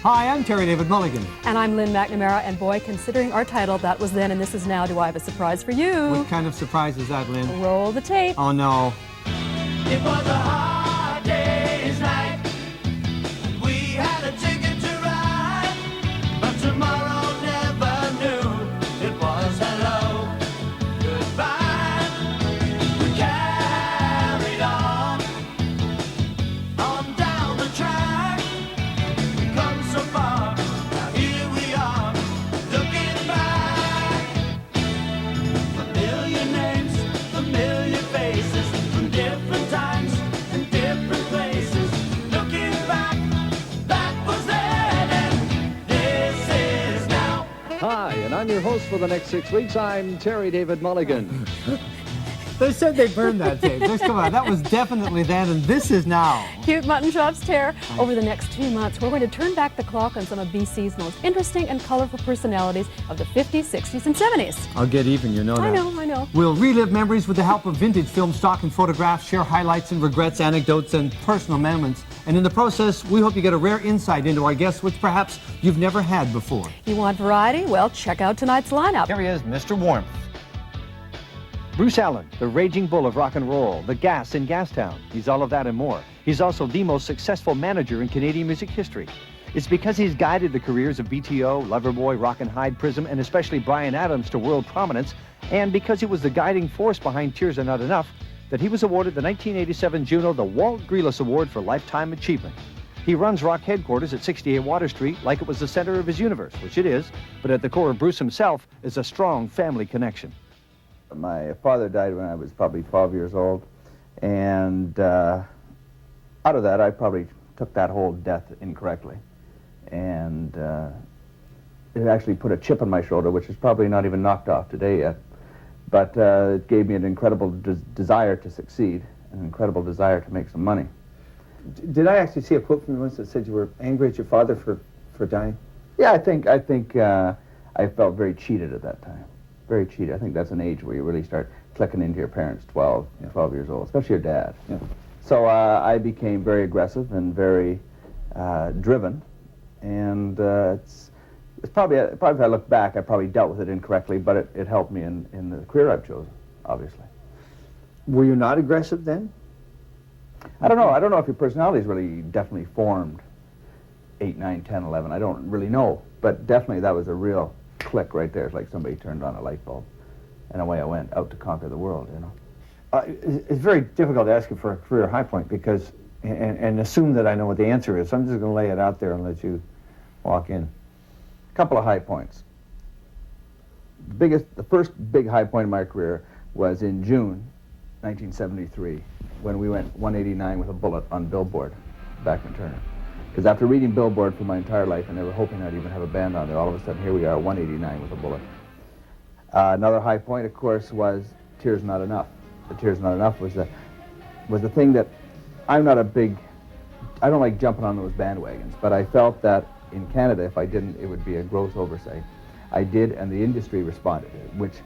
Hi, I'm Terry David Mulligan. And I'm Lynn McNamara, and boy, considering our title, That Was Then and This Is Now, do I have a surprise for you. What kind of surprise is that, Lynn? Roll the tape. Oh, no. It was a hard day's night. We had a ticket to ride, but tomorrow never knew. It was hello, goodbye. We carried on down the track. We've come so far, now here we are, looking back. Familiar names, familiar faces, from different times and different places. Looking back, that was then and this is now. Hi, and I'm your host for the next 6 weeks. I'm Terry David Mulligan. They said they burned that tape. Just come on, that was definitely then, and this is now. Cute mutton chops, Tare. Over the next 2 months, we're going to turn back the clock on some of BC's most interesting and colorful personalities of the 50s, 60s, and 70s. I'll get even, you know that. I know. We'll relive memories with the help of vintage film stock and photographs, share highlights and regrets, anecdotes, and personal moments. And in the process, we hope you get a rare insight into our guests, which perhaps you've never had before. You want variety? Well, check out tonight's lineup. Here he is, Mr. Warmth. Bruce Allen, the raging bull of rock and roll, the gas in Gastown. He's all of that and more. He's also the most successful manager in Canadian music history. It's because he's guided the careers of BTO, Loverboy, Rock and Hyde, Prism, and especially Bryan Adams to world prominence, and because he was the guiding force behind Tears Are Not Enough, that he was awarded the 1987 Juno the Walt Greeless Award for Lifetime Achievement. He runs rock headquarters at 68 Water Street like it was the center of his universe, which it is, but at the core of Bruce himself is a strong family connection. My father died when I was probably 12 years old, and out of that I probably took that whole death incorrectly, and it actually put a chip on my shoulder, which is probably not even knocked off today yet, but it gave me an incredible desire to succeed, an incredible desire to make some money. Did I actually see a quote from you once that said you were angry at your father for dying? Yeah, I think I felt very cheated at that time. Very cheated. I think that's an age where you really start clicking into your parents, 12 years old, especially your dad. Yeah. So I became very aggressive and very driven, and it's probably if I look back, I probably dealt with it incorrectly, but it helped me in the career I've chosen, obviously. Were you not aggressive then? I don't know. I don't know if your personality is really definitely formed 8, 9, 10, 11. I don't really know, but definitely that was a real click right there. It's like somebody turned on a light bulb, and away I went out to conquer the world, you know. It's very difficult to ask you for a career high point because, and assume that I know what the answer is. So I'm just going to lay it out there and let you walk in. A couple of high points. The first big high point in my career was in June 1973 when we went 189 with a bullet on Billboard, Bachman Turner. Because after reading Billboard for my entire life and never hoping I'd even have a band on there, all of a sudden here we are, 189 with a bullet. Another high point, of course, was Tears Not Enough. The Tears Not Enough was the thing that I don't like jumping on those bandwagons, but I felt that in Canada, if I didn't, it would be a gross oversight. I did, and the industry responded, which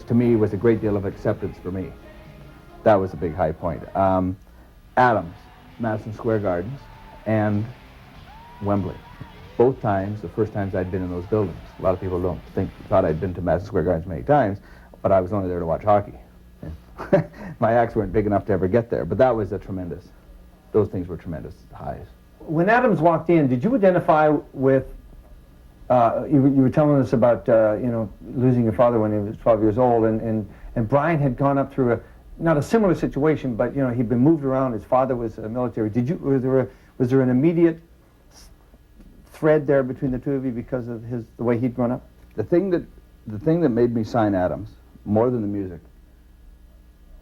to me was a great deal of acceptance for me. That was a big high point. Adams, Madison Square Gardens, and Wembley. Both times, the first times I'd been in those buildings. A lot of people thought I'd been to Madison Square Gardens many times, but I was only there to watch hockey. My acts weren't big enough to ever get there, but that was those things were tremendous highs. When Adams walked in, did you identify with, you were telling us about, losing your father when he was 12 years old, and Bryan had gone up through not a similar situation, but, he'd been moved around, his father was military. Was there an immediate thread there between the two of you because of the way he'd grown up? The thing that made me sign Adams, more than the music,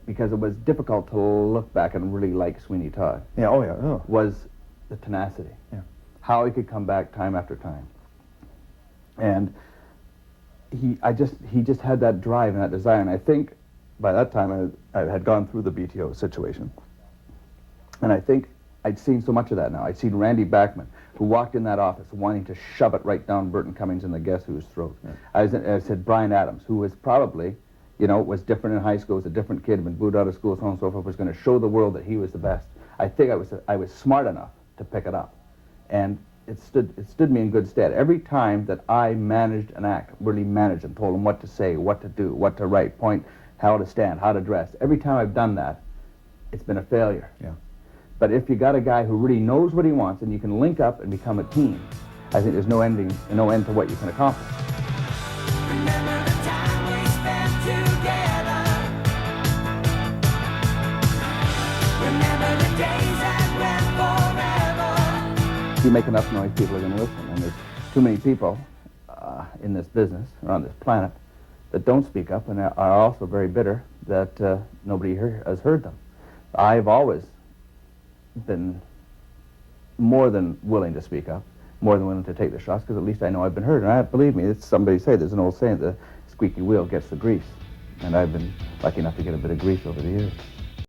because it was difficult to look back and really like Sweeney Todd. Yeah, oh. Was the tenacity. Yeah. How he could come back time after time. And he just had that drive and that desire, and I think by that time I had gone through the BTO situation. And I think I'd seen so much of that now. I'd seen Randy Bachman, who walked in that office wanting to shove it right down Burton Cummings and the Guess Who's throat. Yeah. I said Bryan Adams, who was probably, was different in high school, was a different kid, been booed out of school, so on and so forth, was going to show the world that he was the best. I think I was smart enough to pick it up. And it stood me in good stead. Every time that I managed an act, really managed and told them what to say, what to do, what to write, point, how to stand, how to dress, every time I've done that, it's been a failure. Yeah. But if you got a guy who really knows what he wants and you can link up and become a team, I think there's no end to what you can accomplish. Remember the time we spent together. Remember the days that went forever. If you make enough noise, people are going to listen. And there's too many people in this business, or on this planet, that don't speak up and are also very bitter that nobody has heard them. I've always been more than willing to speak up, more than willing to take the shots, because at least I know I've been heard. And believe me, it's somebody say, there's an old saying, the squeaky wheel gets the grease. And I've been lucky enough to get a bit of grease over the years.